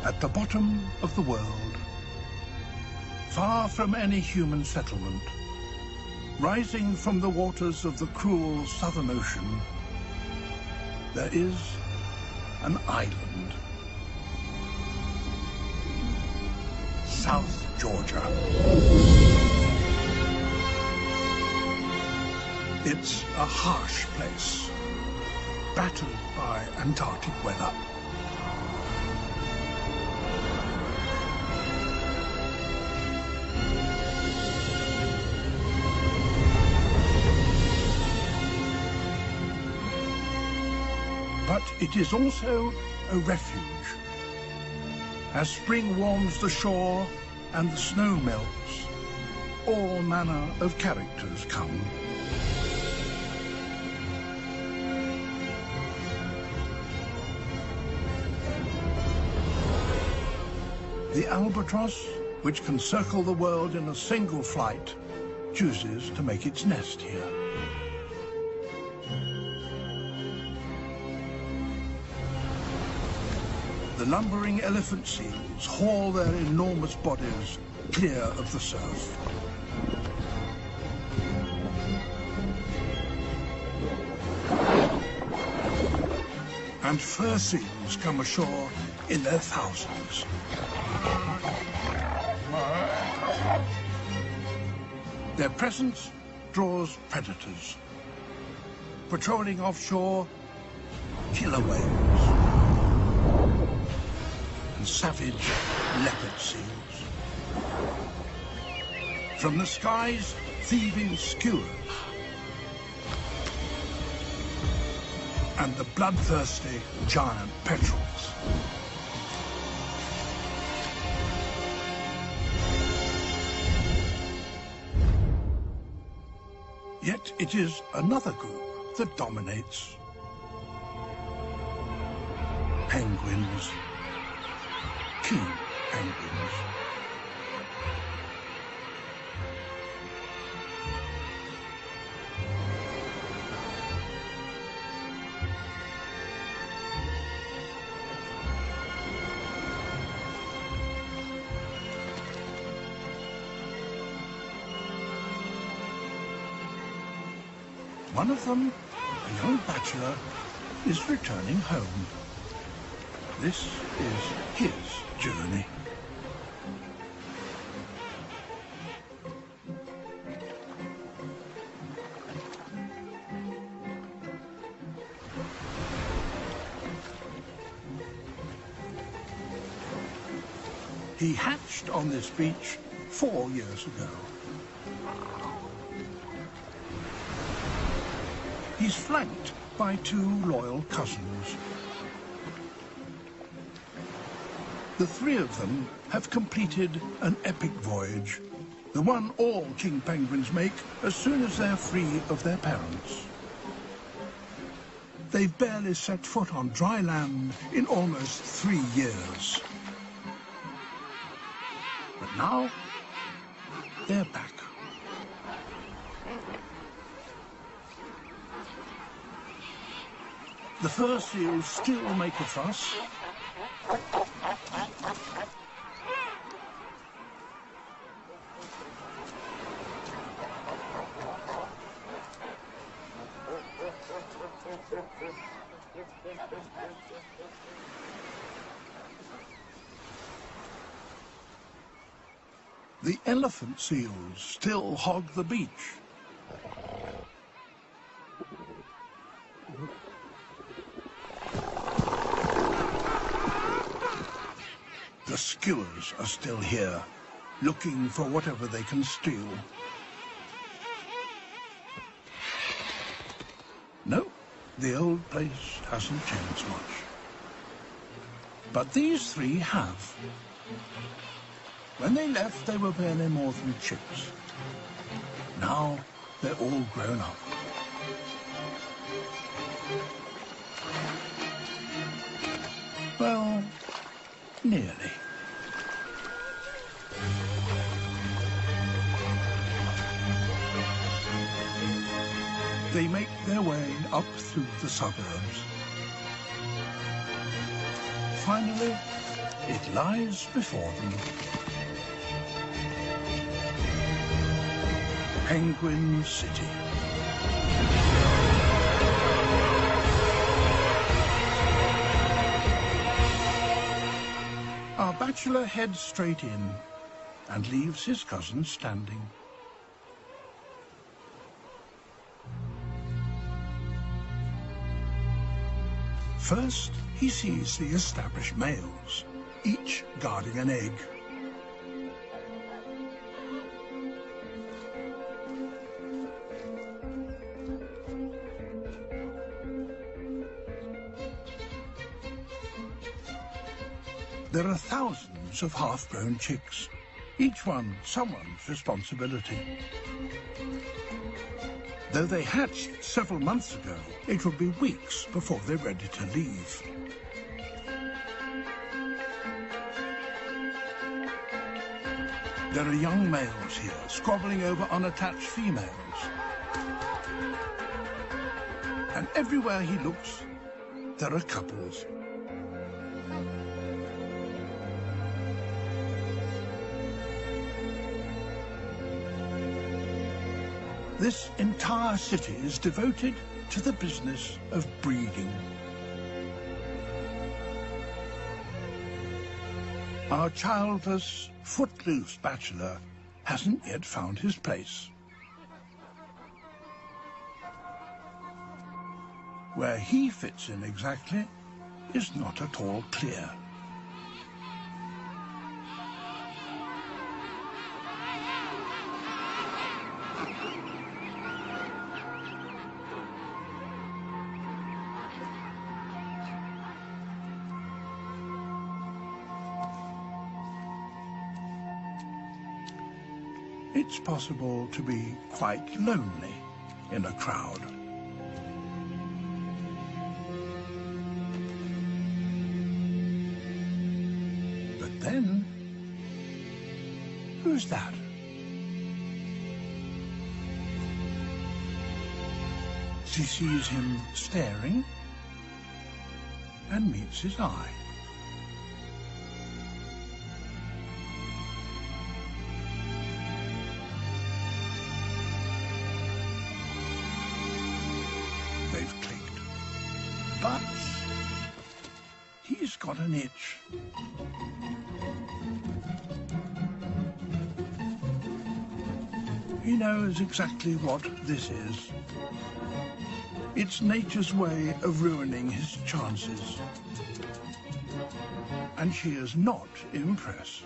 at the bottom of the world, far from any human settlement, rising from the waters of the cruel Southern Ocean, there is an island. South Georgia. It's a harsh place, battered by Antarctic weather. But it is also a refuge. As spring warms the shore and the snow melts, all manner of characters come. The albatross, which can circle the world in a single flight, chooses to make its nest here. The lumbering elephant seals haul their enormous bodies clear of the surf. And fur seals come ashore in their thousands. Their presence draws predators. Patrolling offshore, killer whales and savage leopard seals. From the skies, thieving skuas and the bloodthirsty giant petrels. Yet it is another group that dominates. Penguins. King penguins. One of them, a young bachelor, is returning home. This is his journey. He hatched on this beach 4 years ago. He's flanked by 2 loyal cousins. The 3 of them have completed an epic voyage, the one all king penguins make as soon as they're free of their parents. They've barely set foot on dry land in almost 3 years. But now, they're back. The fur seals still make a fuss. The elephant seals still hog the beach. The skuas are still here, looking for whatever they can steal. No, the old place hasn't changed much. But these 3 have. When they left, they were barely more than chicks. Now, they're all grown up. Well, nearly. They make their way up through the suburbs. Finally, It lies before them. Penguin City. Our bachelor heads straight in and leaves his cousin standing. First, he sees the established males, each guarding an egg. There are thousands of half-grown chicks, each one someone's responsibility. Though they hatched several months ago, it will be weeks before they're ready to leave. There are young males here, squabbling over unattached females. And everywhere he looks, there are couples. This entire city is devoted to the business of breeding. Our childless, footloose bachelor hasn't yet found his place. Where he fits in exactly is not at all clear. It's possible to be quite lonely in a crowd. But then, who's that? She sees him staring and meets his eye. They've clicked. But he's got an itch. He knows exactly what this is. It's nature's way of ruining his chances. And she is not impressed.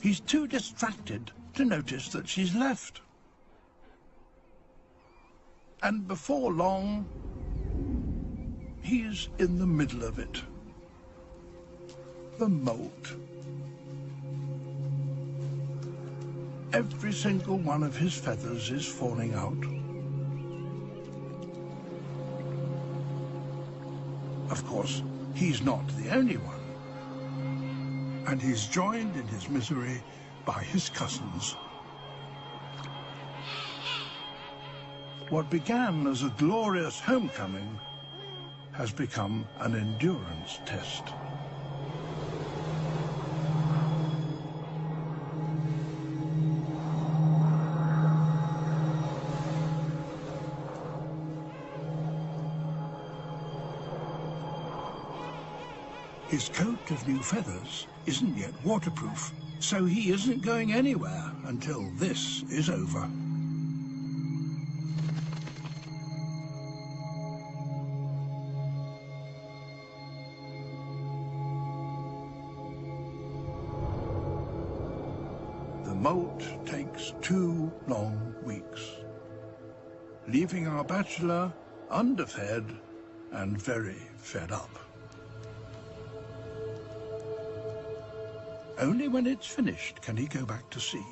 He's too distracted to notice that she's left. And before long, he's in the middle of it. The molt. Every single one of his feathers is falling out. Of course, he's not the only one. And he's joined in his misery by his cousins. What began as a glorious homecoming has become an endurance test. His coat of new feathers isn't yet waterproof, so he isn't going anywhere until this is over. The molt takes 2 long weeks, leaving our bachelor underfed and very fed up. Only when it's finished can he go back to sea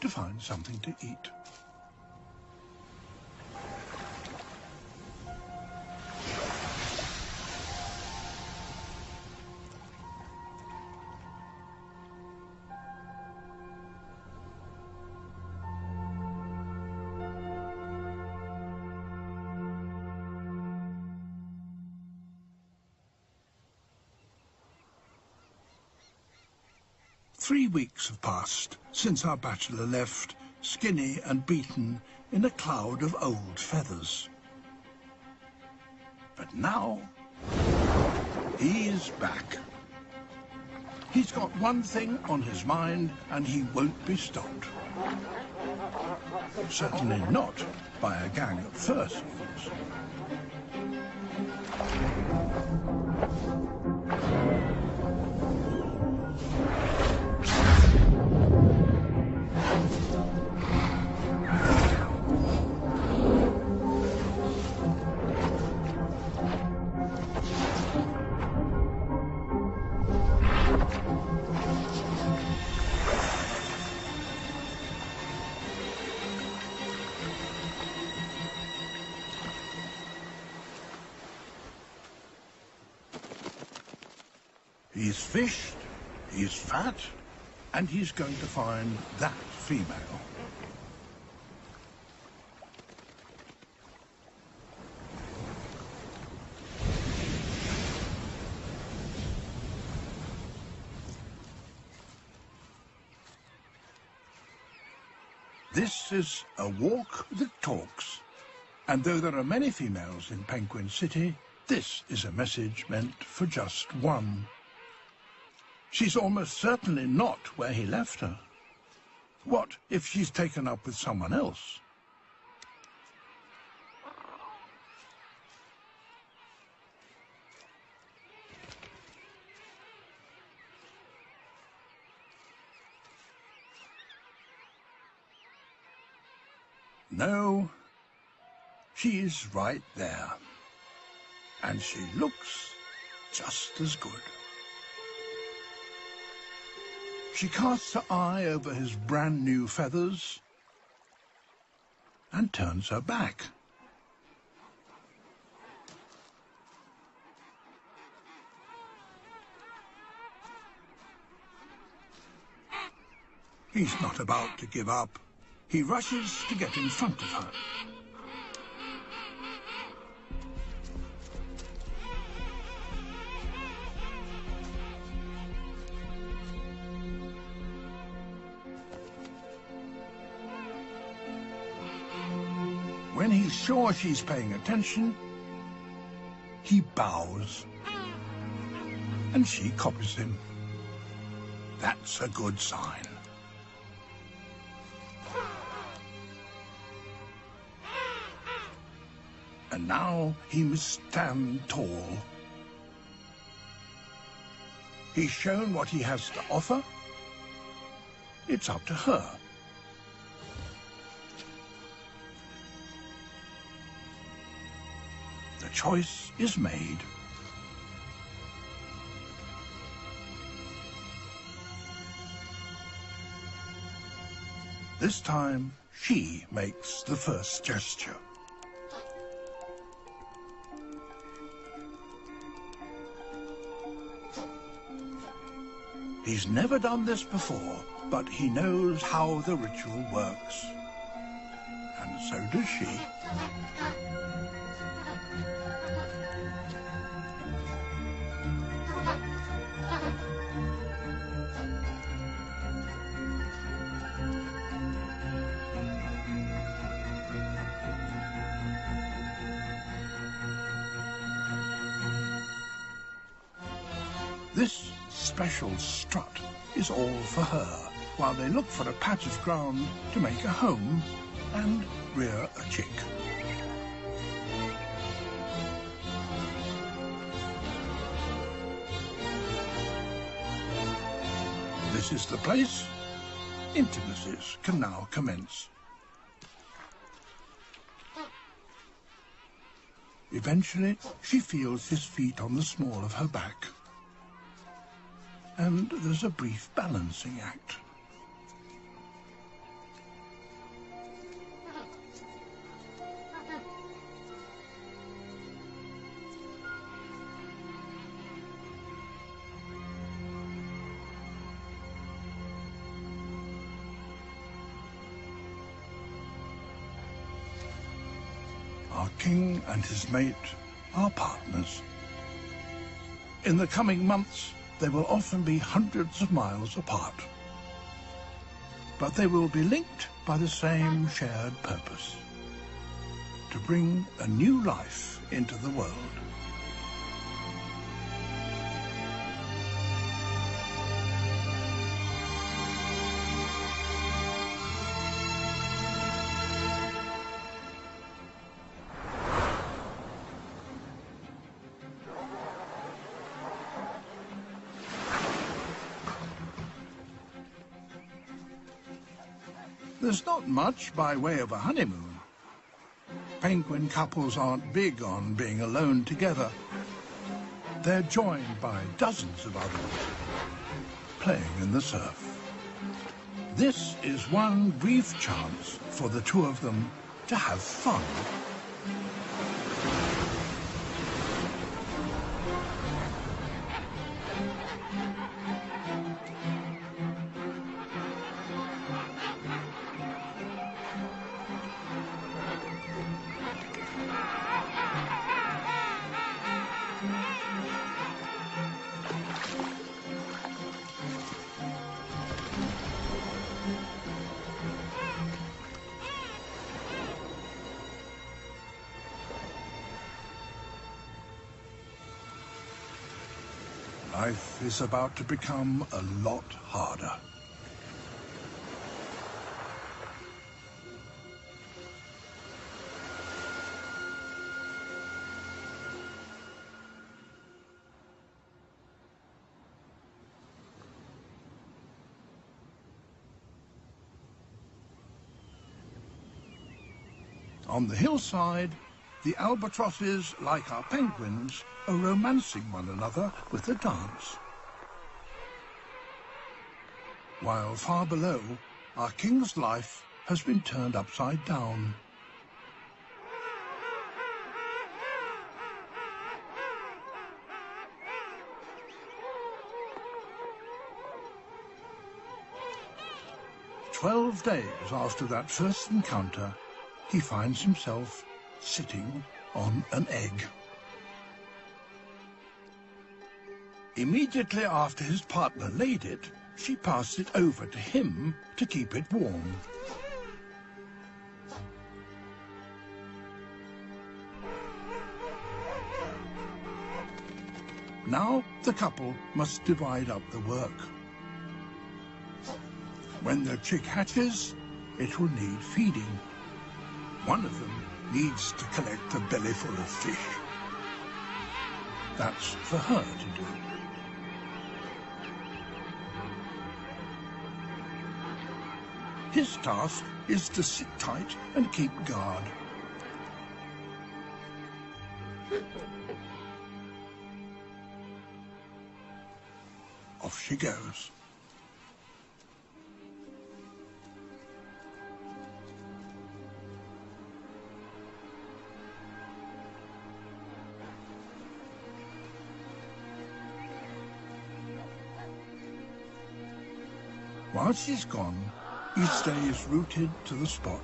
to find something to eat. 3 weeks have passed since our bachelor left, skinny and beaten in a cloud of old feathers. But now, he's back. He's got one thing on his mind, and he won't be stopped. Certainly not by a gang of fursuits. He's fished, he's fat, and he's going to find that female. This is a walk that talks. And though there are many females in Penguin City, this is a message meant for just one. She's almost certainly not where he left her. What if she's taken up with someone else? No, she's right there. And she looks just as good. She casts her eye over his brand new feathers and turns her back. He's not about to give up. He rushes to get in front of her. When he's sure she's paying attention, he bows, and she copies him. That's a good sign. And now he must stand tall. He's shown what he has to offer. It's up to her. The choice is made. This time, she makes the first gesture. He's never done this before, but he knows how the ritual works. And so does she. This special strut is all for her, while they look for a patch of ground to make a home and rear a chick. This is the place. Intimacies can now commence. Eventually, she feels his feet on the small of her back. And there's a brief balancing act. Our king and his mate are partners. In the coming months, they will often be hundreds of miles apart. but they will be linked by the same shared purpose: to bring a new life into the world. There's not much by way of a honeymoon. Penguin couples aren't big on being alone together. They're joined by dozens of others, playing in the surf. This is one brief chance for the two of them to have fun. Life is about to become a lot harder. On the hillside, the albatrosses, like our penguins, are romancing one another with a dance. While far below, our king's life has been turned upside down. "12 days after that first encounter, he finds himself sitting on an egg. Immediately after his partner laid it, she passed it over to him to keep it warm. Now the couple must divide up the work. When the chick hatches, it will need feeding. One of them needs to collect a bellyful of fish. That's for her to do. His task is to sit tight and keep guard. Off she goes. While she's gone, he stays rooted to the spot.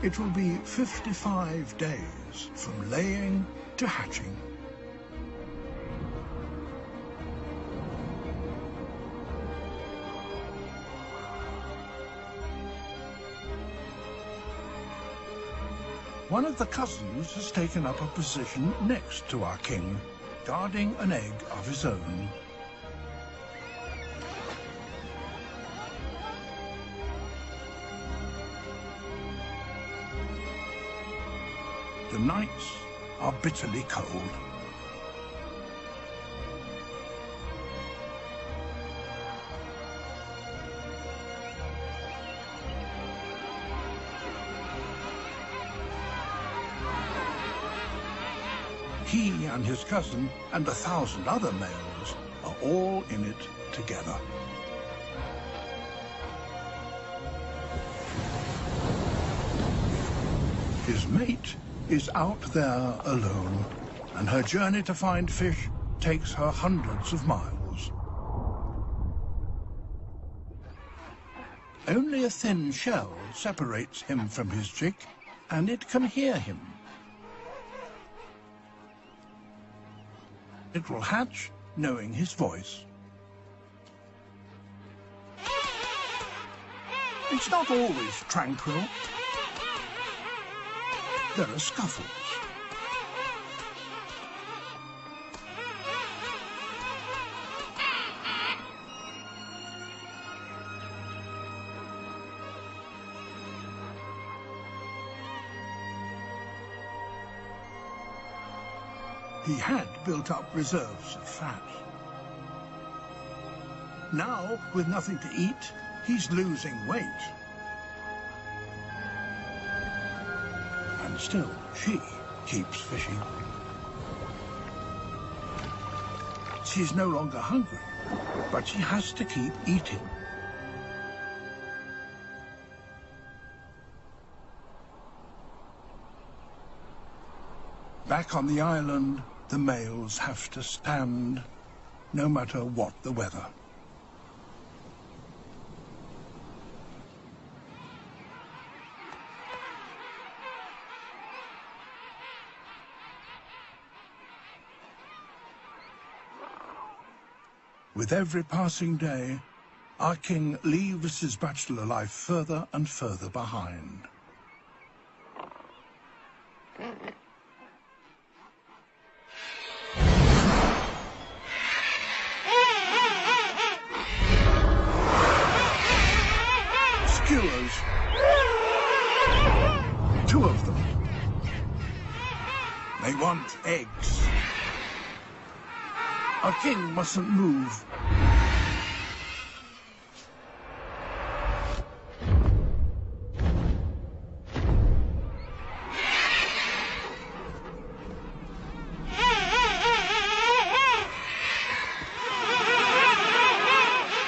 It will be 55 days from laying to hatching. One of the cousins has taken up a position next to our king, guarding an egg of his own. The nights are bitterly cold. He and his cousin and 1,000 other males are all in it together. His mate is out there alone, and her journey to find fish takes her hundreds of miles. Only a thin shell separates him from his chick, and it can hear him. It will hatch knowing his voice. It's not always tranquil. There are scuffles. He had built up reserves of fat. Now, with nothing to eat, he's losing weight. And still, she keeps fishing. She's no longer hungry, but she has to keep eating. Back on the island, the males have to stand, no matter what the weather. With every passing day, our king leaves his bachelor life further and further behind. Skewers. 2 of them. They want eggs. Our king mustn't move.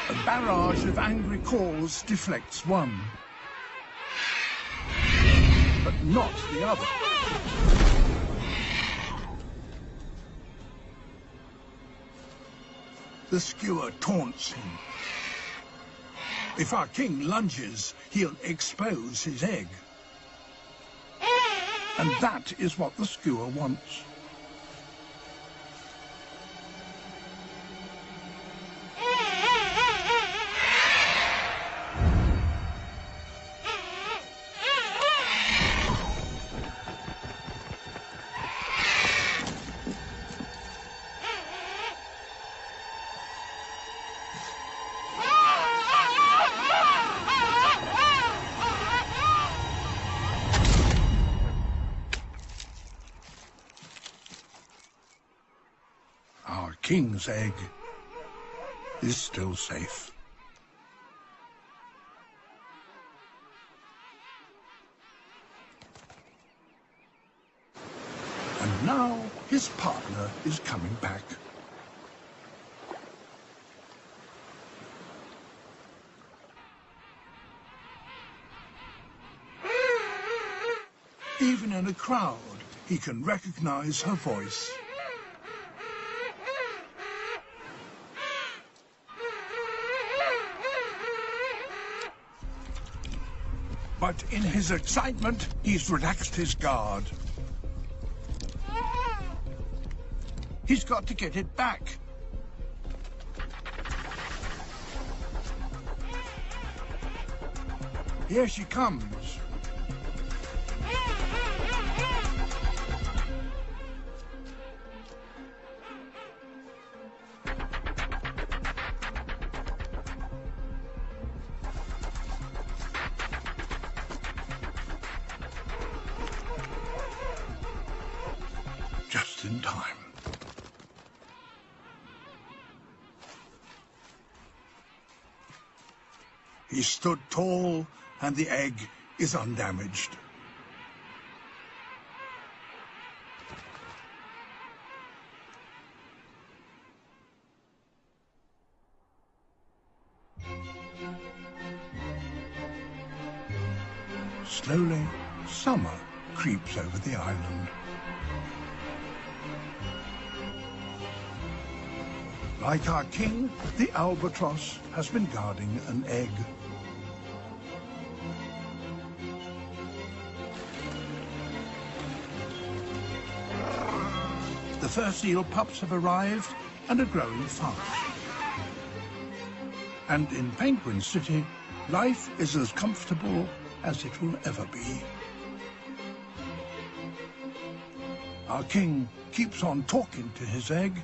A barrage of angry calls deflects one, but not the other. The skewer taunts him. If our king lunges, he'll expose his egg. And that is what the skewer wants. Our king's egg is still safe. And now his partner is coming back. Even in a crowd, he can recognize her voice. But in his excitement, he's relaxed his guard. He's got to get it back. Here she comes. Just in time. He stood tall, and the egg is undamaged. Slowly, summer creeps over the island. Like our king, the albatross has been guarding an egg. The first eel pups have arrived and are growing fast. And in Penguin City, life is as comfortable as it will ever be. Our king keeps on talking to his egg,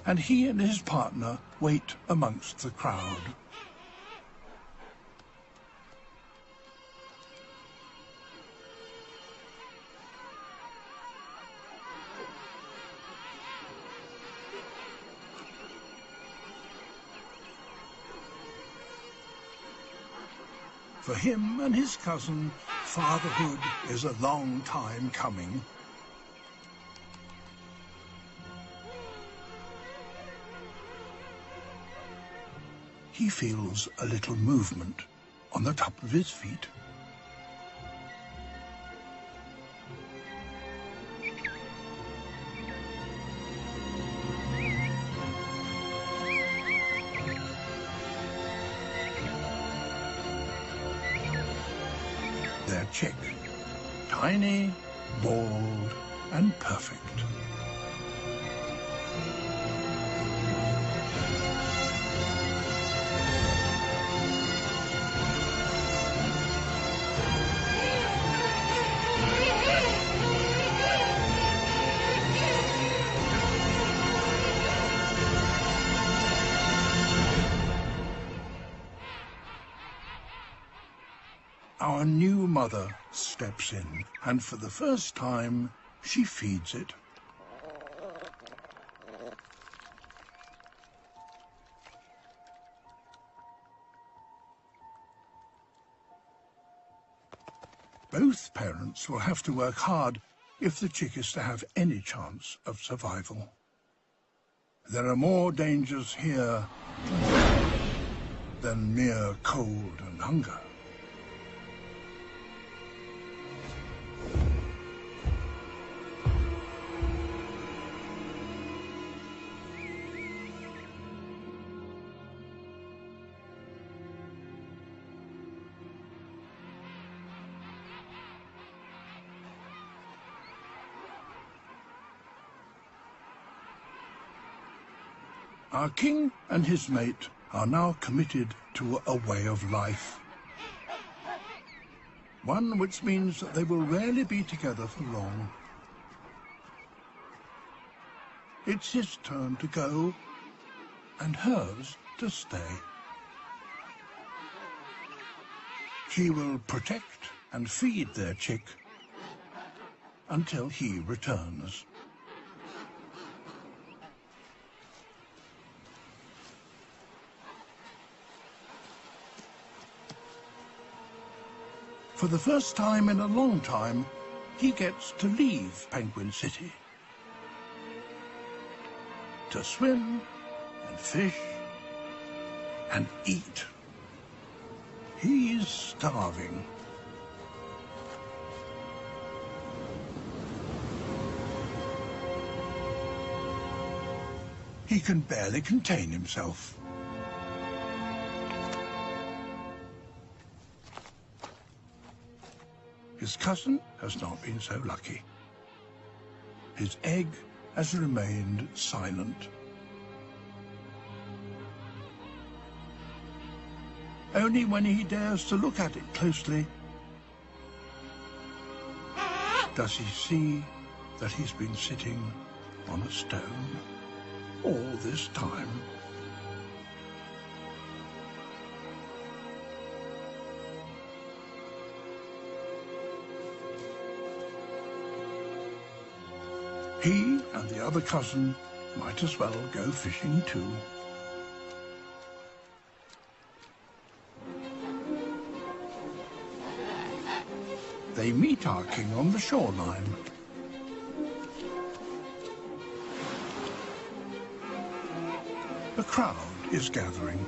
and he and his partner wait amongst the crowd. For him and his cousin, fatherhood is a long time coming. He feels a little movement on the top of his feet. Their chick, tiny, bald, and perfect. Our new mother steps in, and for the first time, she feeds it. Both parents will have to work hard if the chick is to have any chance of survival. There are more dangers here than mere cold and hunger. Our king and his mate are now committed to a way of life. One which means that they will rarely be together for long. It's his turn to go, and hers to stay. He will protect and feed their chick until he returns. For the first time in a long time, he gets to leave Penguin City. To swim and fish and eat. He's starving. He can barely contain himself. His cousin has not been so lucky. His egg has remained silent. Only when he dares to look at it closely does he see that he's been sitting on a stone all this time. He and the other cousin might as well go fishing too. They meet our king on the shoreline. A crowd is gathering.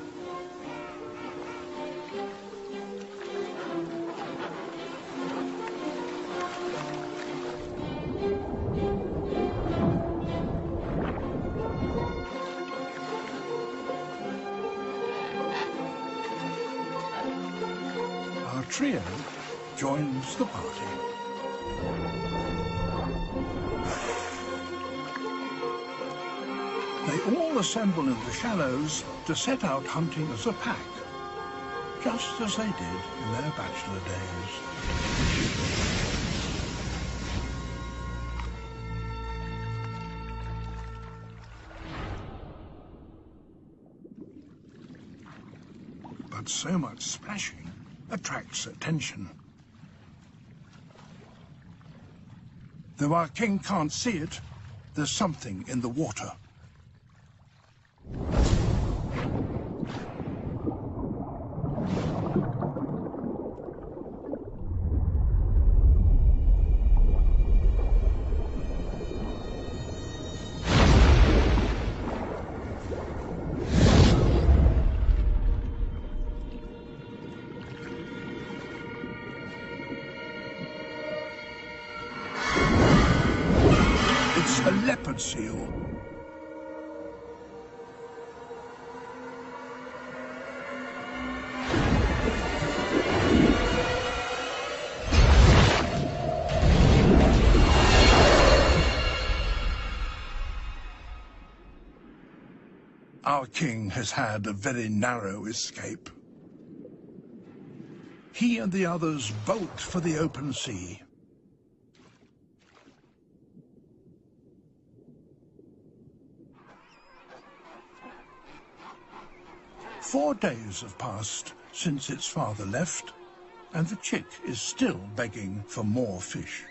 trio joins the party. They all assemble in the shallows to set out hunting as a pack, just as they did in their bachelor days. But so much splashing attracts attention. Though our king can't see it, there's something in the water. A leopard seal. Our king has had a very narrow escape. He and the others bolt for the open sea. Four days have passed since its father left, and the chick is still begging for more fish.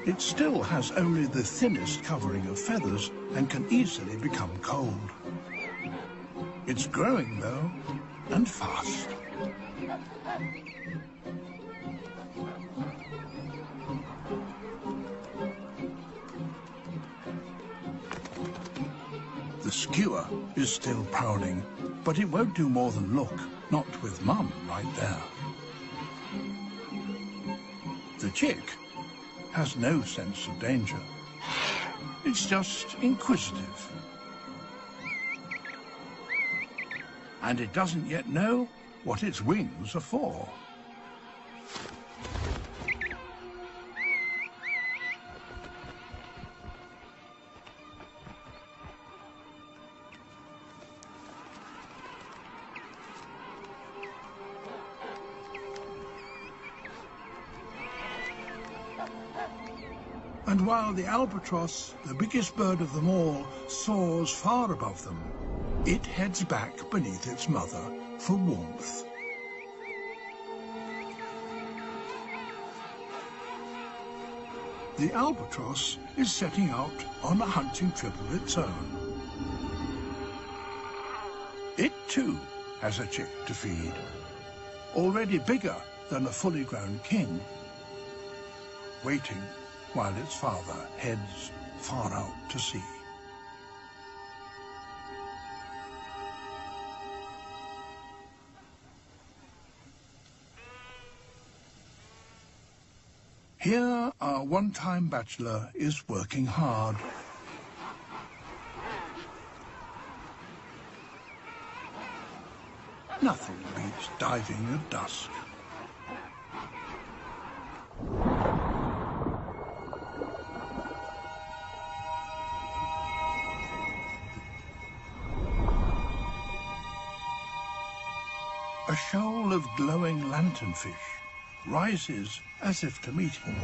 It still has only the thinnest covering of feathers and can easily become cold. It's growing, though, and fast. The skewer is still prowling, but it won't do more than look, not with Mum right there. The chick has no sense of danger. It's just inquisitive. And it doesn't yet know what its wings are for. And while the albatross, the biggest bird of them all, soars far above them, it heads back beneath its mother for warmth. The albatross is setting out on a hunting trip of its own. It too has a chick to feed, already bigger than a fully grown king, waiting while its father heads far out to sea. Here, our one-time bachelor is working hard. Nothing beats diving at dusk. A shoal of glowing lanternfish rises as if to meet him.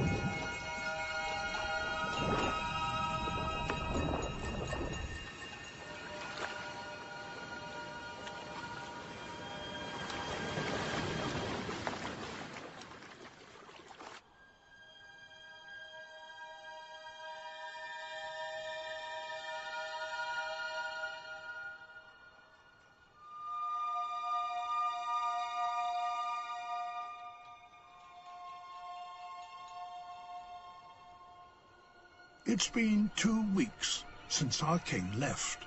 It's been 2 weeks since our king left.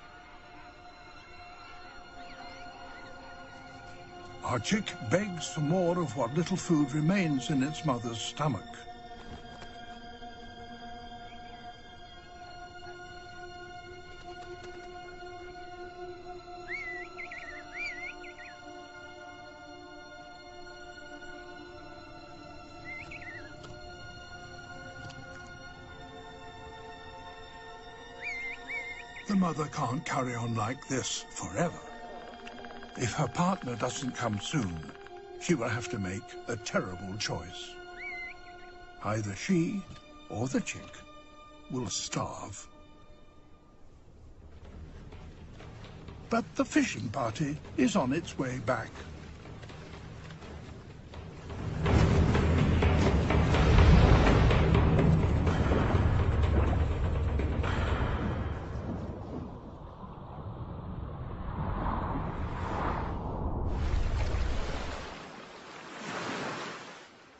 Our chick begs for more of what little food remains in its mother's stomach, the mother can't carry on like this forever. If her partner doesn't come soon, she will have to make a terrible choice. Either she or the chick will starve. But the fishing party is on its way back.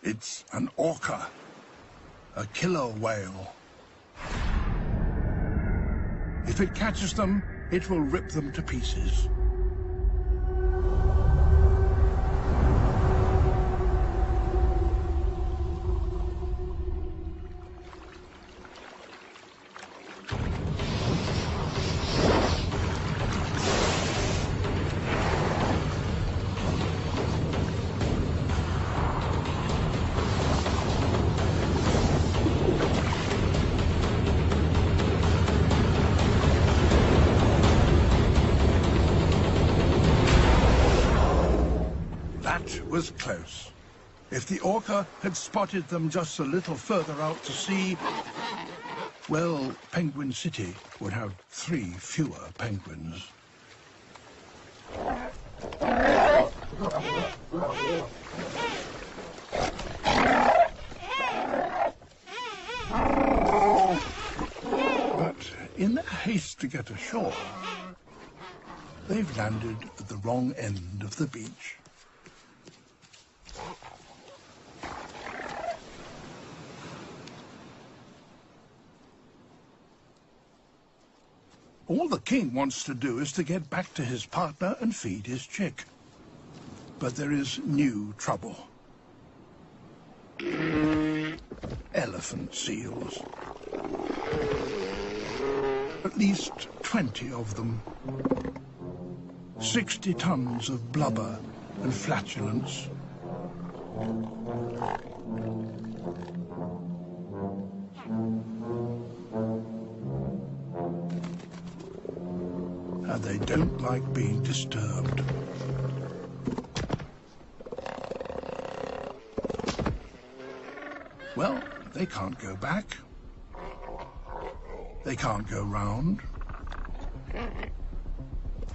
It's an orca, a killer whale. If it catches them, it will rip them to pieces. Was close. If the orca had spotted them just a little further out to sea, well, Penguin City would have 3 fewer penguins. But in their haste to get ashore, they've landed at the wrong end of the beach. All the king wants to do is to get back to his partner and feed his chick. But there is new trouble. Elephant seals. At least 20 of them. 60 tons of blubber and flatulence. And they don't like being disturbed. Well, they can't go back. They can't go round.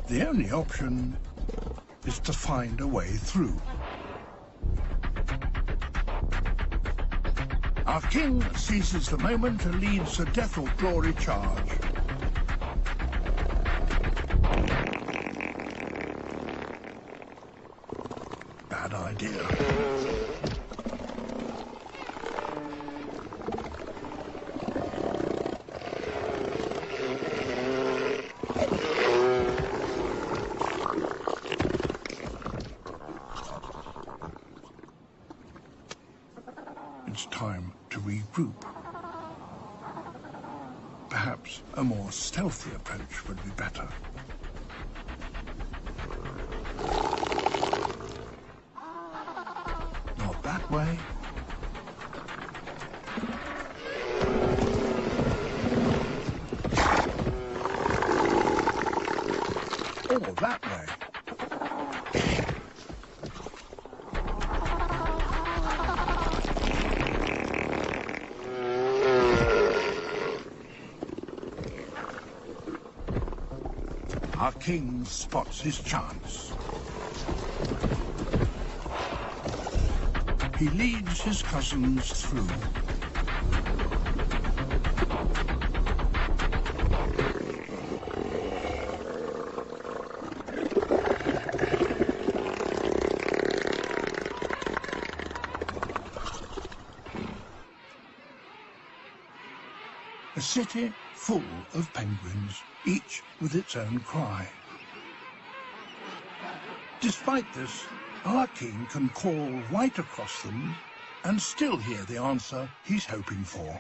The only option is to find a way through. Our king seizes the moment and leads a death or glory charge. Bad idea. It's time to regroup. Perhaps a more stealthy approach would be better. Not that way. Or that way. Our king spots his chance. He leads his cousins through. A city full of penguins, each with its own cry. Despite this, our king can call right across them and still hear the answer he's hoping for.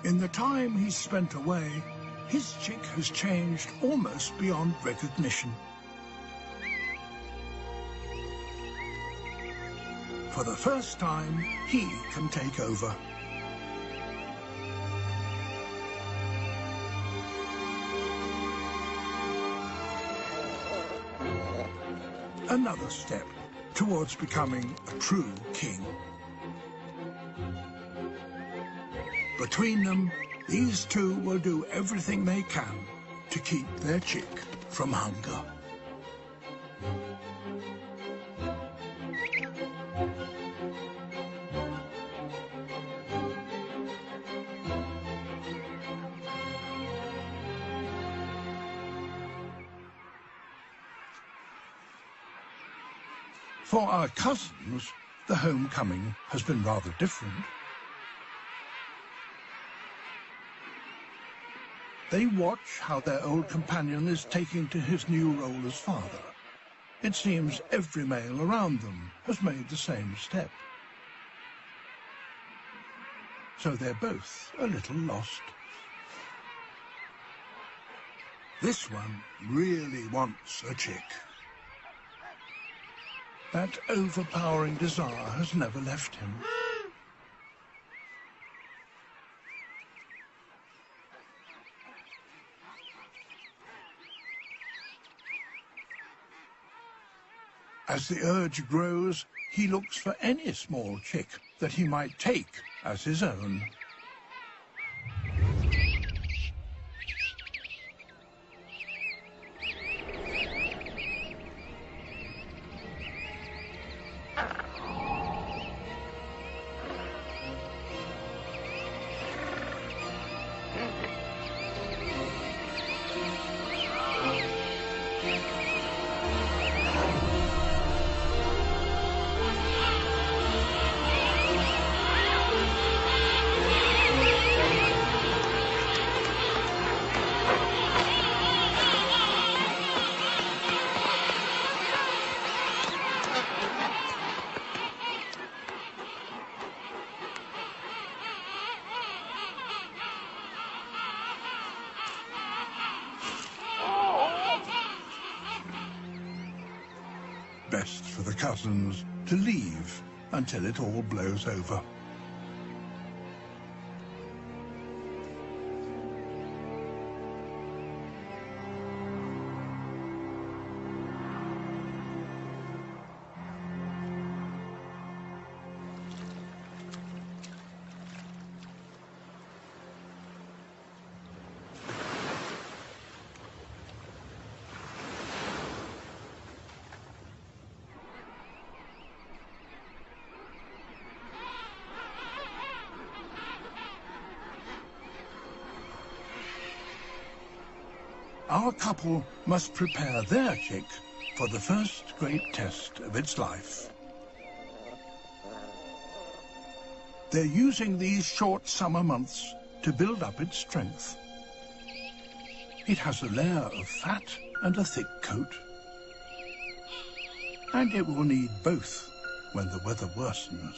In the time he's spent away, his chick has changed almost beyond recognition. For the first time, he can take over. Another step towards becoming a true king. Between them, these two will do everything they can to keep their chick from hunger. For our cousins, the homecoming has been rather different. They watch how their old companion is taking to his new role as father. It seems every male around them has made the same step. So they're both a little lost. This one really wants a chick. That overpowering desire has never left him. As the urge grows, he looks for any small chick that he might take as his own. Best for the cousins to leave until it all blows over. Our couple must prepare their chick for the first great test of its life. They're using these short summer months to build up its strength. It has a layer of fat and a thick coat. And it will need both when the weather worsens.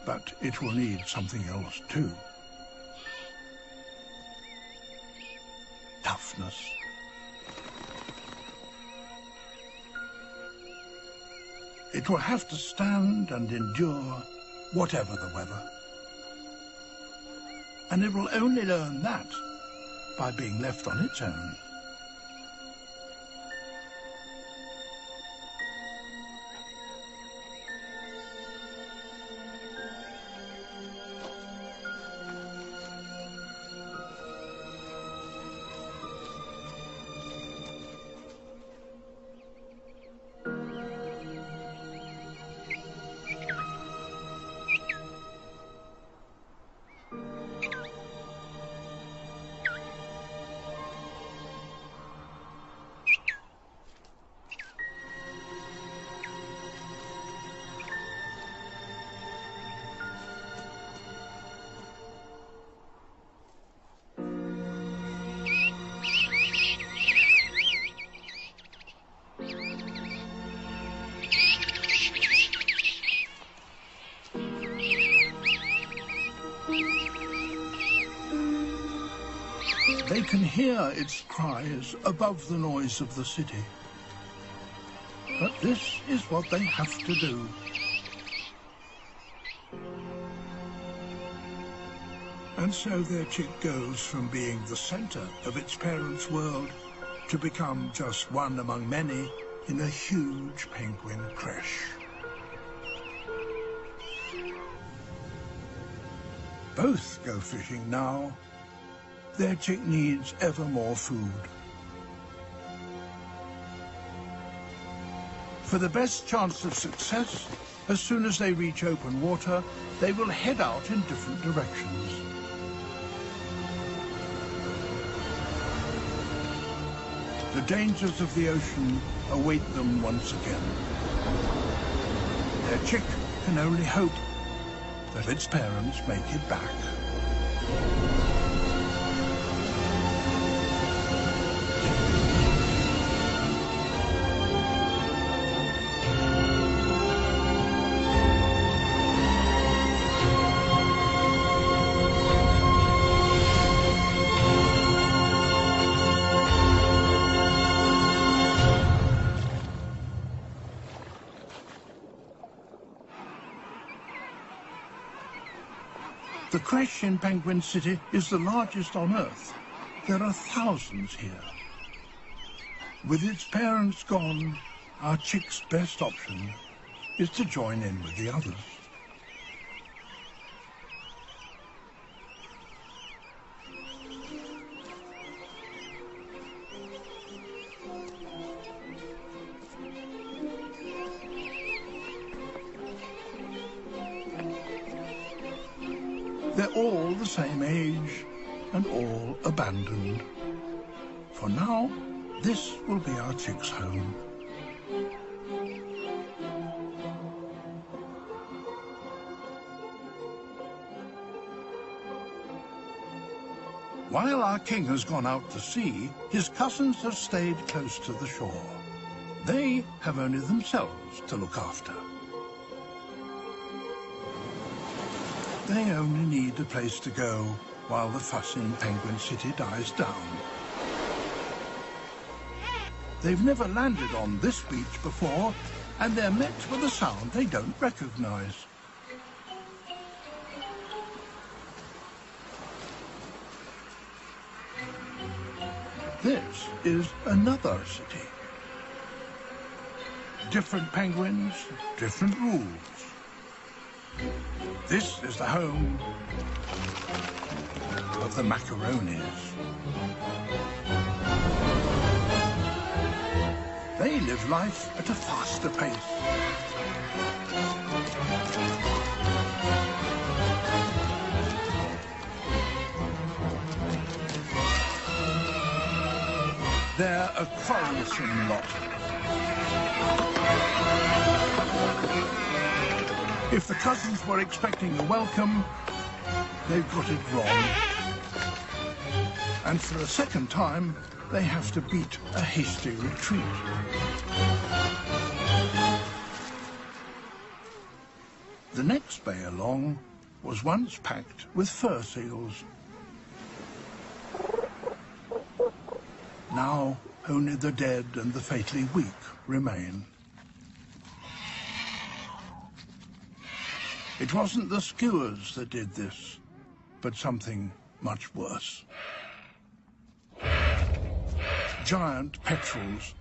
But it will need something else too. Toughness. It will have to stand and endure whatever the weather. And it will only learn that by being left on its own. can hear its cries above the noise of the city. But this is what they have to do. And so their chick goes from being the center of its parents' world to become just one among many in a huge penguin creche. Both go fishing now. Their chick needs ever more food. For the best chance of success, as soon as they reach open water, they will head out in different directions. The dangers of the ocean await them once again. Their chick can only hope that its parents make it back. The creche in Penguin City is the largest on Earth. There are thousands here. With its parents gone, our chick's best option is to join in with the others. They're all the same age and all abandoned. For now, this will be our chick's home. While our king has gone out to sea, his cousins have stayed close to the shore. They have only themselves to look after. They only need a place to go while the fuss in Penguin City dies down. They've never landed on this beach before, and they're met with a sound they don't recognize. This is another city. Different penguins, different rules. This is the home of the macaronis. They live life at a faster pace. They're a quarrelsome lot. If the cousins were expecting a welcome, they've got it wrong. And for a second time, they have to beat a hasty retreat. The next bay along was once packed with fur seals. Now, only the dead and the fatally weak remain. It wasn't the skewers that did this, but something much worse. Giant petrels.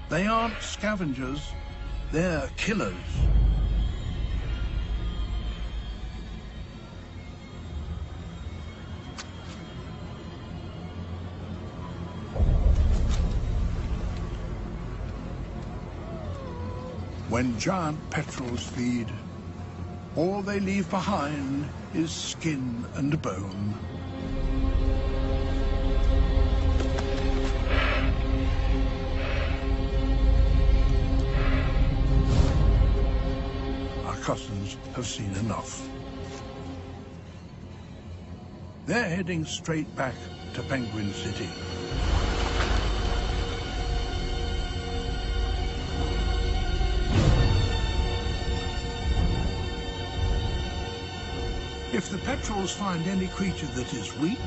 They aren't scavengers, they're killers. When giant petrels feed, all they leave behind is skin and bone. Our cousins have seen enough. They're heading straight back to Penguin City. If the petrels find any creature that is weak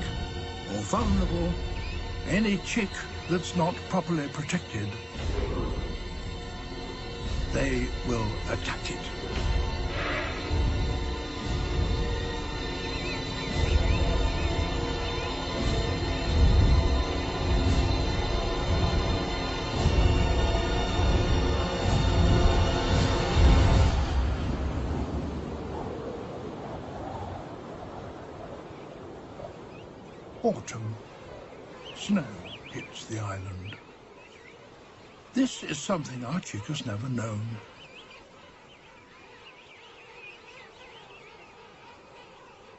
or vulnerable, any chick that's not properly protected, they will attack it. Autumn. Snow hits the island. This is something our chick has never known.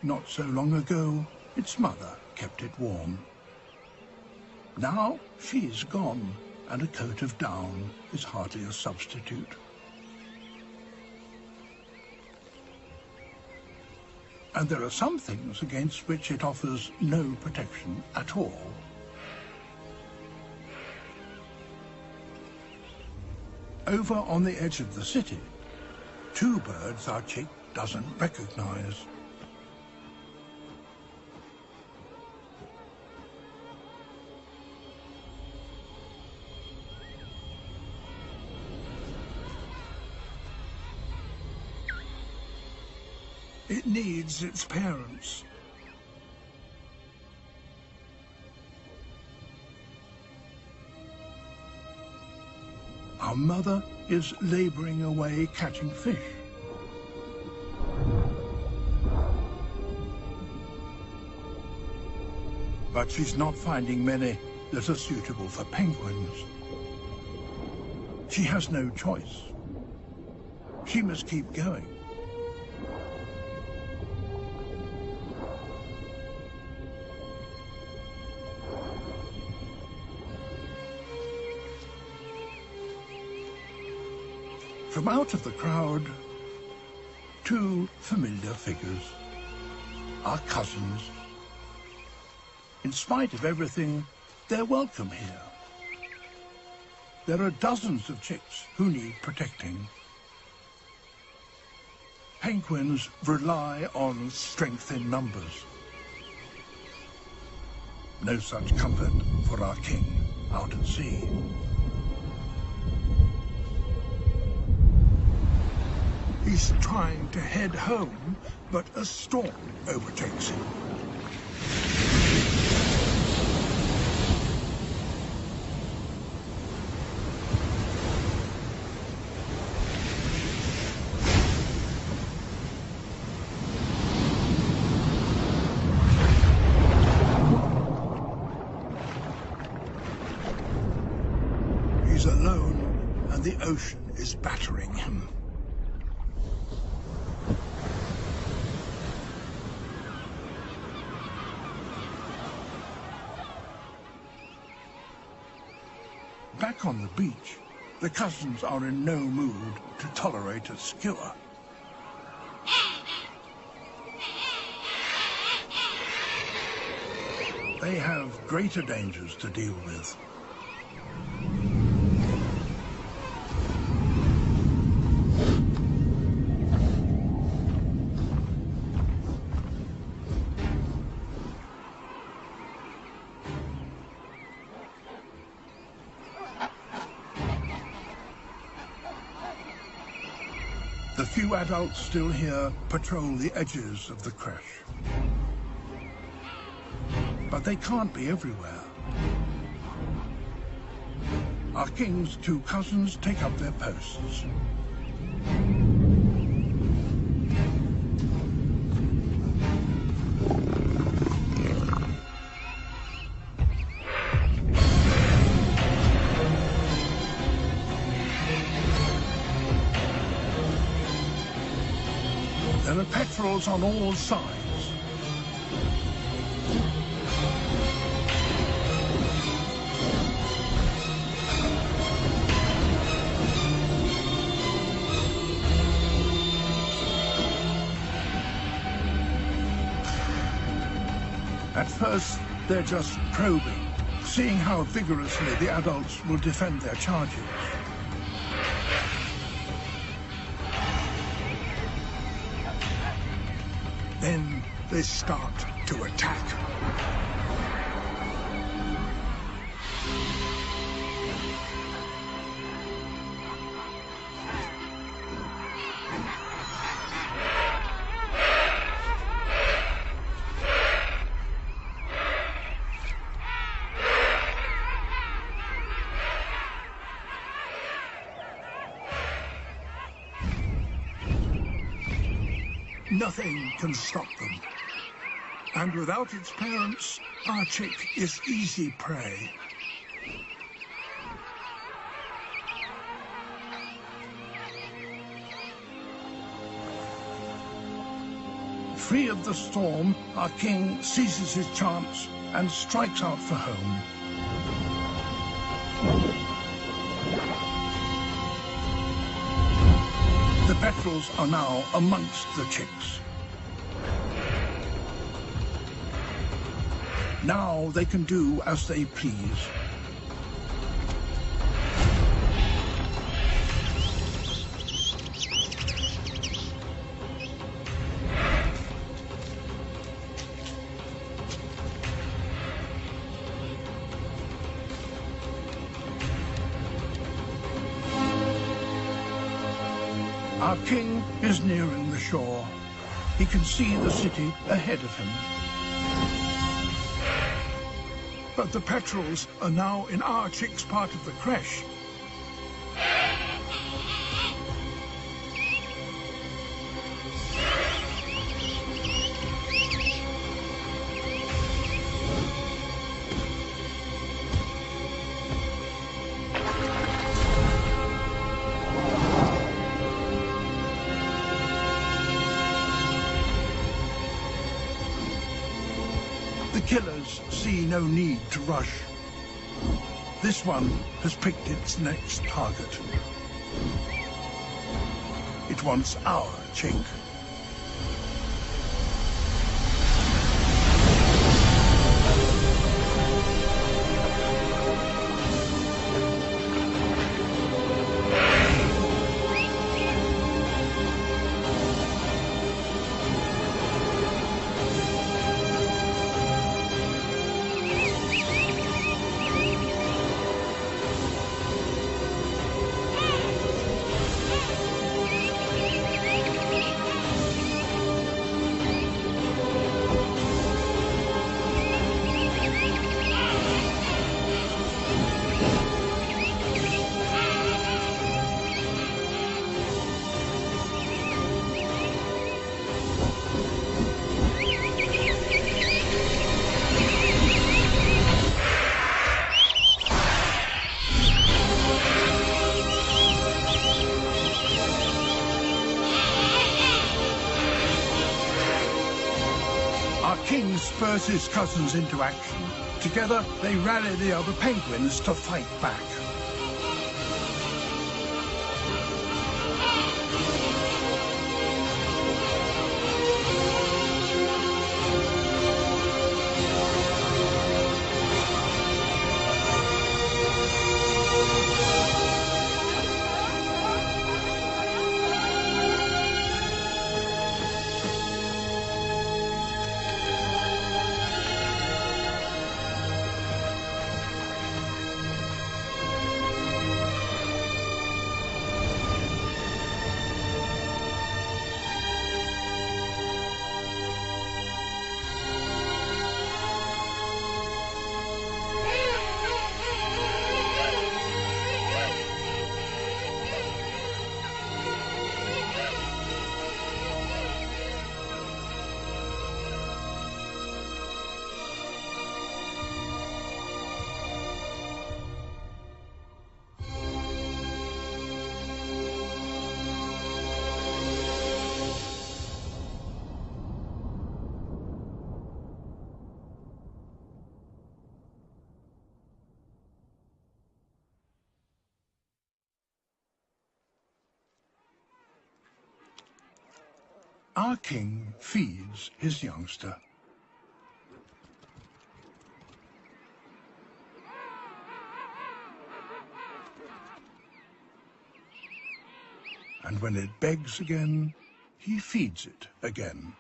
Not so long ago, its mother kept it warm. Now she's gone, and a coat of down is hardly a substitute. And there are some things against which it offers no protection at all. Over on the edge of the city, two birds our chick doesn't recognize. It needs its parents. Our mother is laboring away catching fish. But she's not finding many that are suitable for penguins. She has no choice. She must keep going. From out of the crowd, two familiar figures, our cousins. In spite of everything, they're welcome here. There are dozens of chicks who need protecting. Penguins rely on strength in numbers. No such comfort for our king out at sea. He's trying to head home, but a storm overtakes him. He's alone, and the ocean is battering him. Back on the beach, the cousins are in no mood to tolerate a skewer. They have greater dangers to deal with. The few adults still here patrol the edges of the crash. But they can't be everywhere. Our king's two cousins take up their posts. There are petrels on all sides. At first, they're just probing, seeing how vigorously the adults will defend their charges. Then they start to attack. Nothing can stop them. And without its parents, our chick is easy prey. Free of the storm, our king seizes his chance and strikes out for home. The petrels are now amongst the chicks. Now they can do as they please. Our king is nearing the shore. He can see the city ahead of him. But the petrels are now in our chick's part of the creche. The killers see no need to rush. This one has picked its next target. It wants our chick. Our king spurs his cousins into action. Together, they rally the other penguins to fight back. Our king feeds his youngster. And when it begs again, he feeds it again.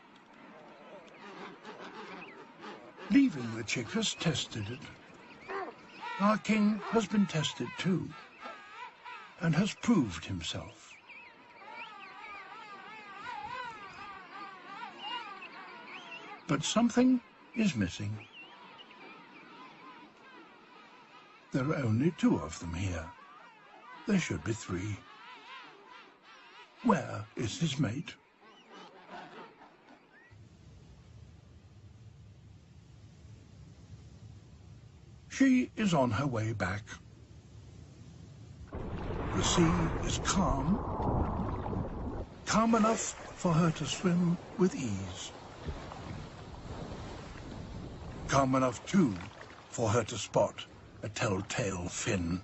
Leaving the chick has tested it. Our king has been tested too, and has proved himself. But something is missing. There are only 2 of them here. There should be 3. Where is his mate? She is on her way back. The sea is calm, calm enough for her to swim with ease. Calm enough, too, for her to spot a telltale fin.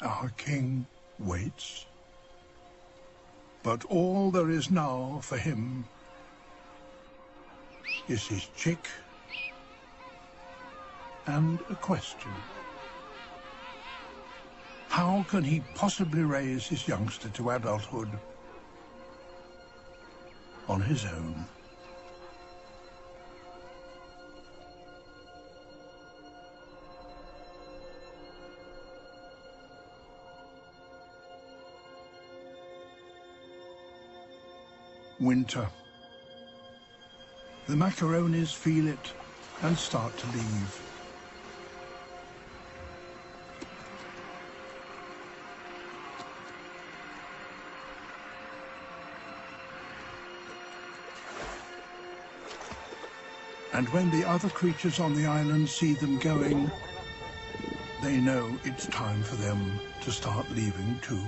Our king waits. But all there is now for him is his chick and a question. How can he possibly raise his youngster to adulthood on his own? Winter. The macaronis feel it and start to leave. And when the other creatures on the island see them going, they know it's time for them to start leaving too.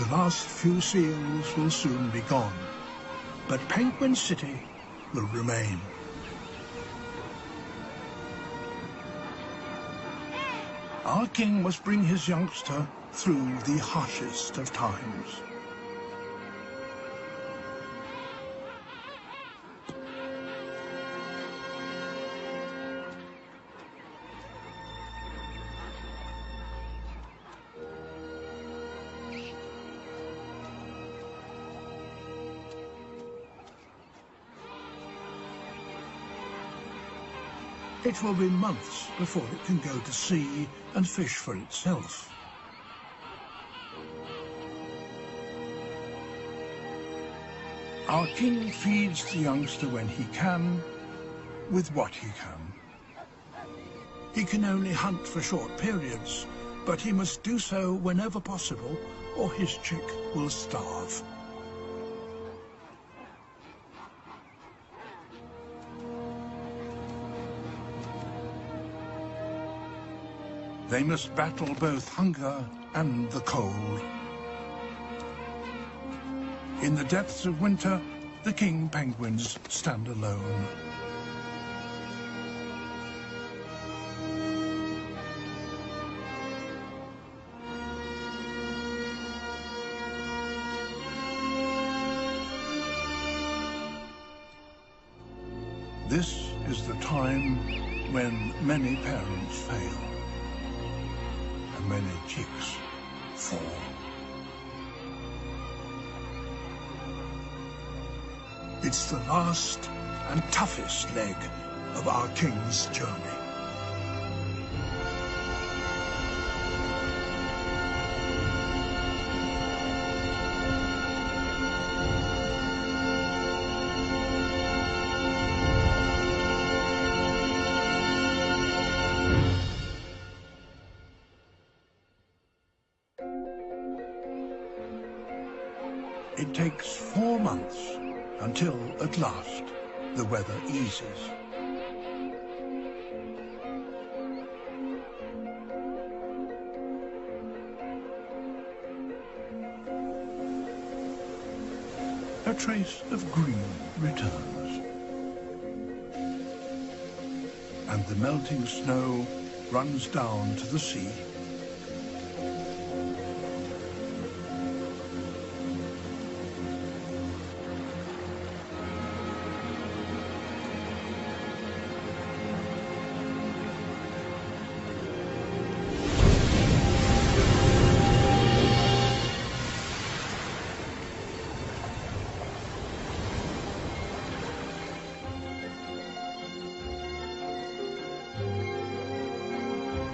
The last few seals will soon be gone, but Penguin City will remain. Our king must bring his youngster through the harshest of times. It will be months before it can go to sea and fish for itself. Our king feeds the youngster when he can, with what he can. He can only hunt for short periods, but he must do so whenever possible, or his chick will starve. They must battle both hunger and the cold. In the depths of winter, the king penguins stand alone. This is the time when many parents fail. Many chicks fall. It's the last and toughest leg of our king's journey. It takes 4 months until, at last, the weather eases. A trace of green returns, and the melting snow runs down to the sea.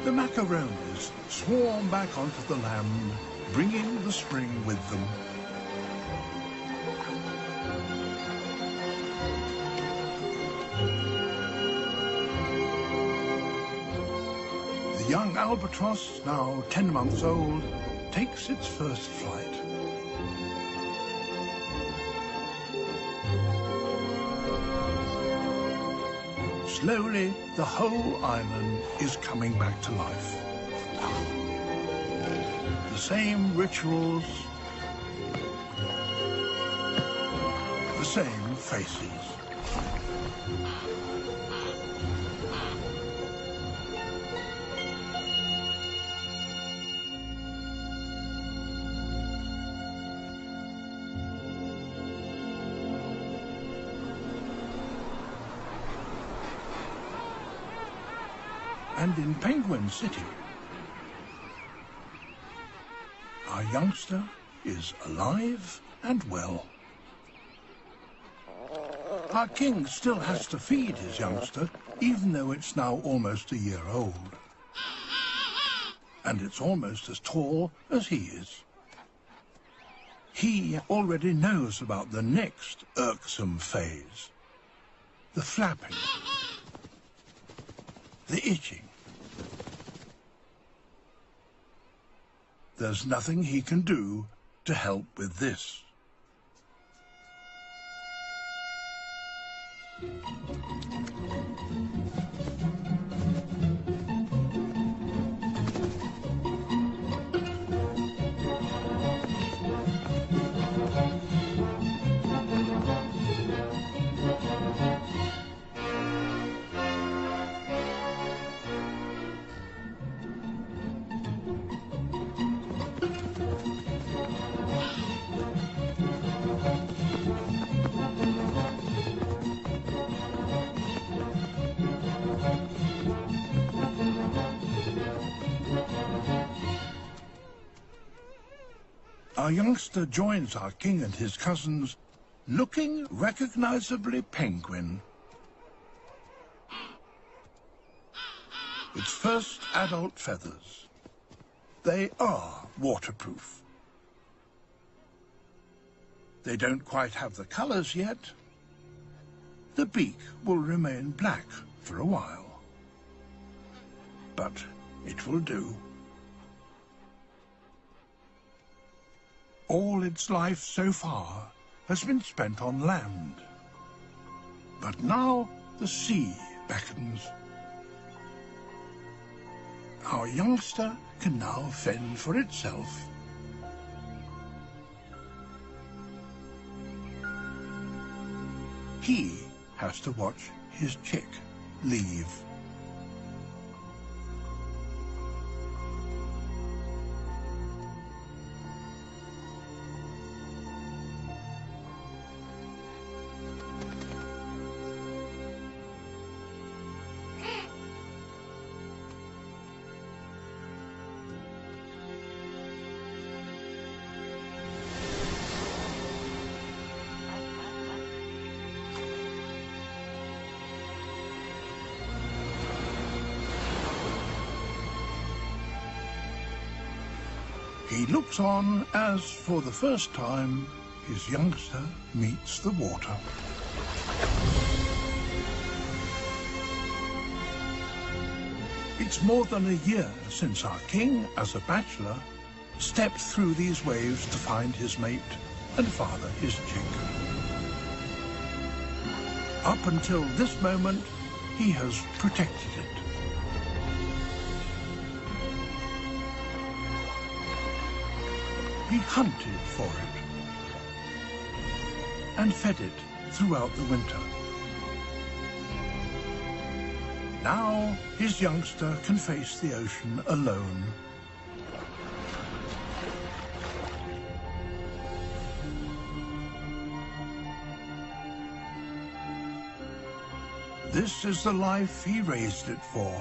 The macaronis swarm back onto the land, bringing the spring with them. The young albatross, now 10 months old, takes its first flight. Slowly, the whole island is coming back to life. The same rituals, the same faces. And in Penguin City, our youngster is alive and well. Our king still has to feed his youngster, even though it's now almost a year old. And it's almost as tall as he is. He already knows about the next irksome phase. The flapping. The itching. There's nothing he can do to help with this. Our youngster joins our king and his cousins, looking recognizably penguin. Its first adult feathers. They are waterproof. They don't quite have the colors yet. The beak will remain black for a while. But it will do. All its life so far has been spent on land. But now the sea beckons. Our youngster can now fend for itself. He has to watch his chick leave. He looks on as, for the first time, his youngster meets the water. It's more than a year since our king, as a bachelor, stepped through these waves to find his mate and father his chick. Up until this moment, he has protected it. He hunted for it and fed it throughout the winter. Now his youngster can face the ocean alone. This is the life he raised it for.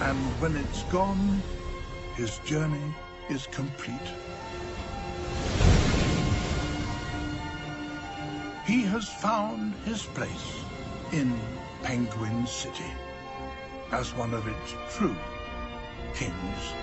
And when it's gone, his journey is complete. He has found his place in Penguin City as one of its true kings.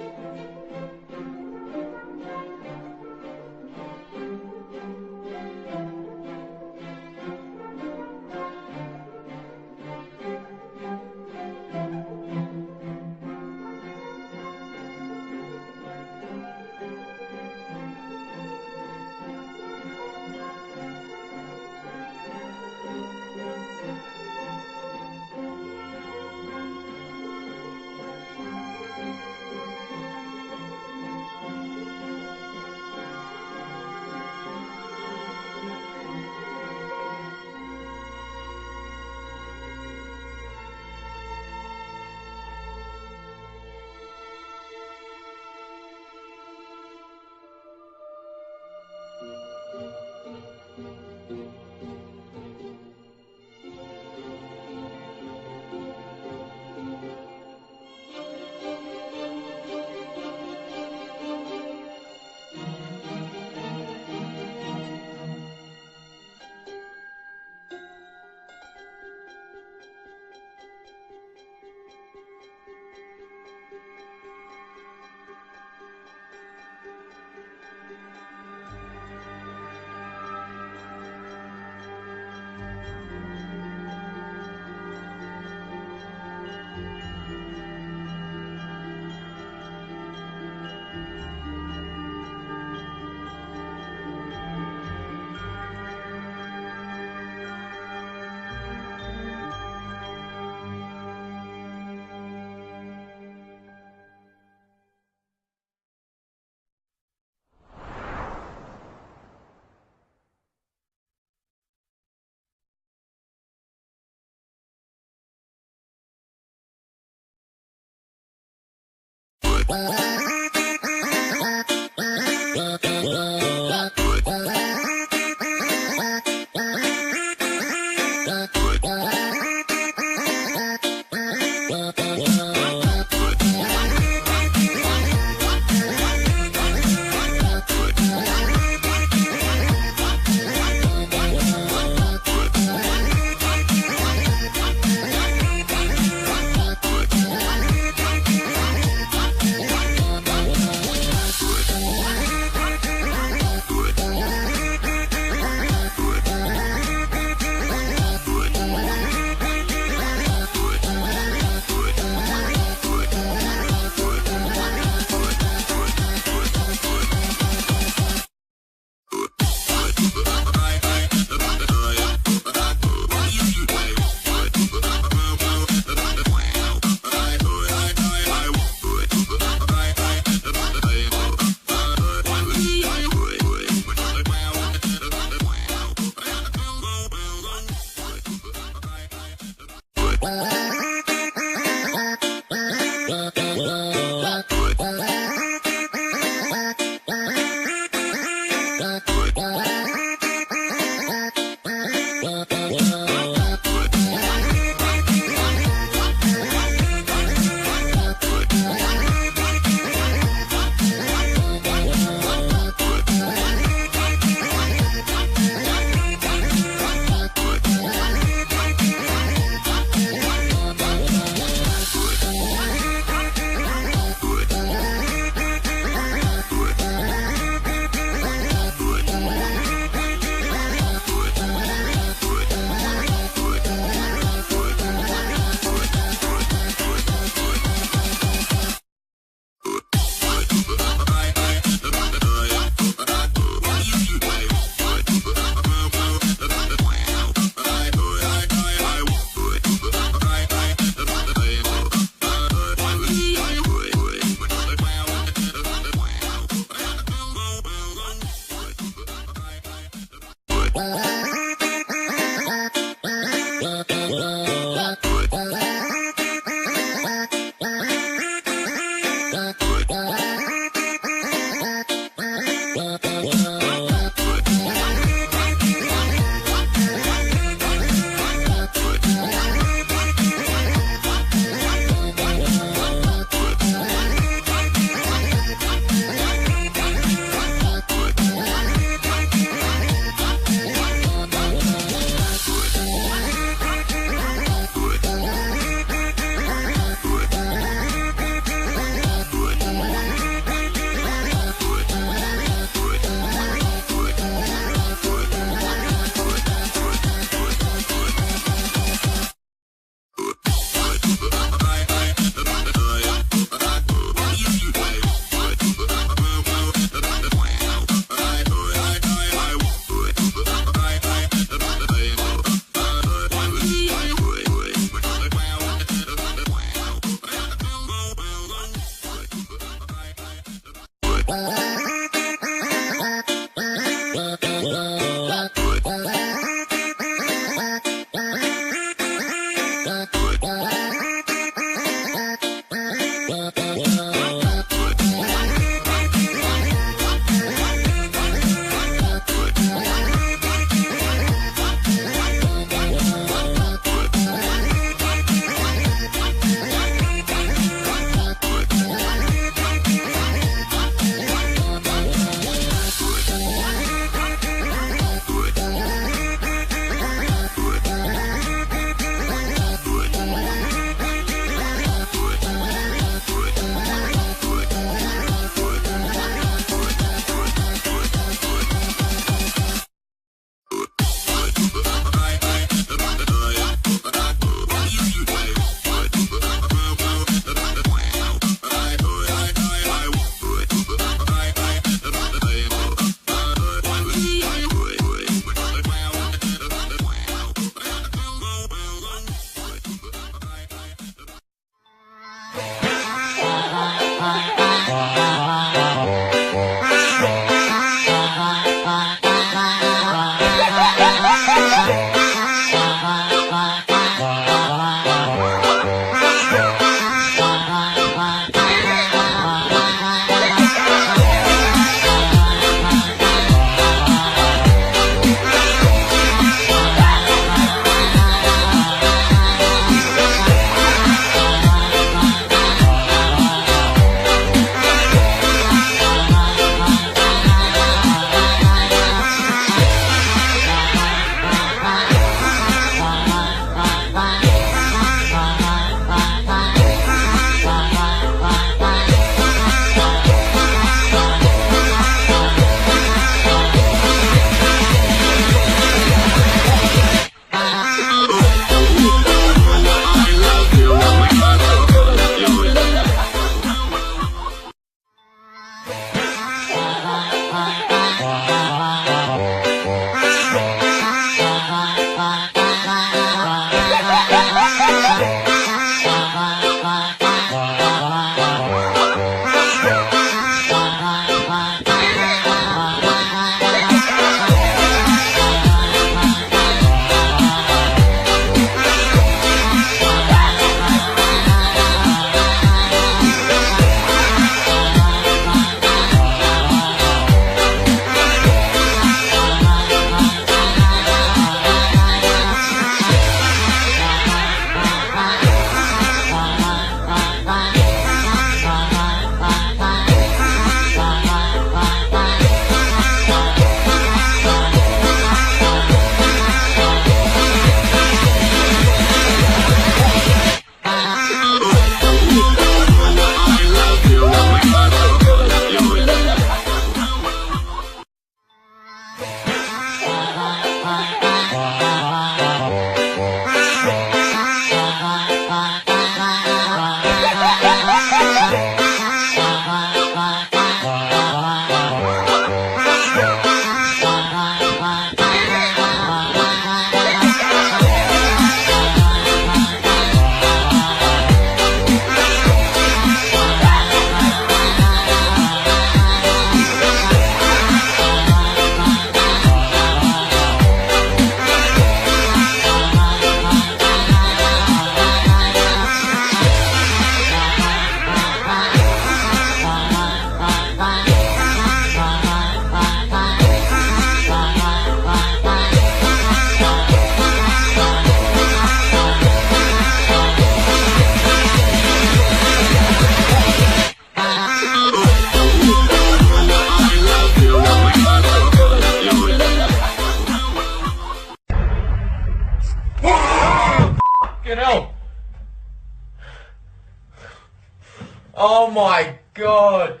Oh my god.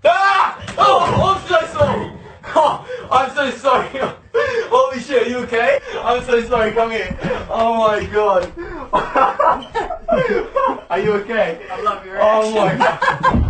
Ah! Oh, I'm so sorry. Oh, I'm so sorry. Holy shit, are you okay? I'm so sorry, come here. Oh my god. Are you okay? I love your reaction. Oh my god.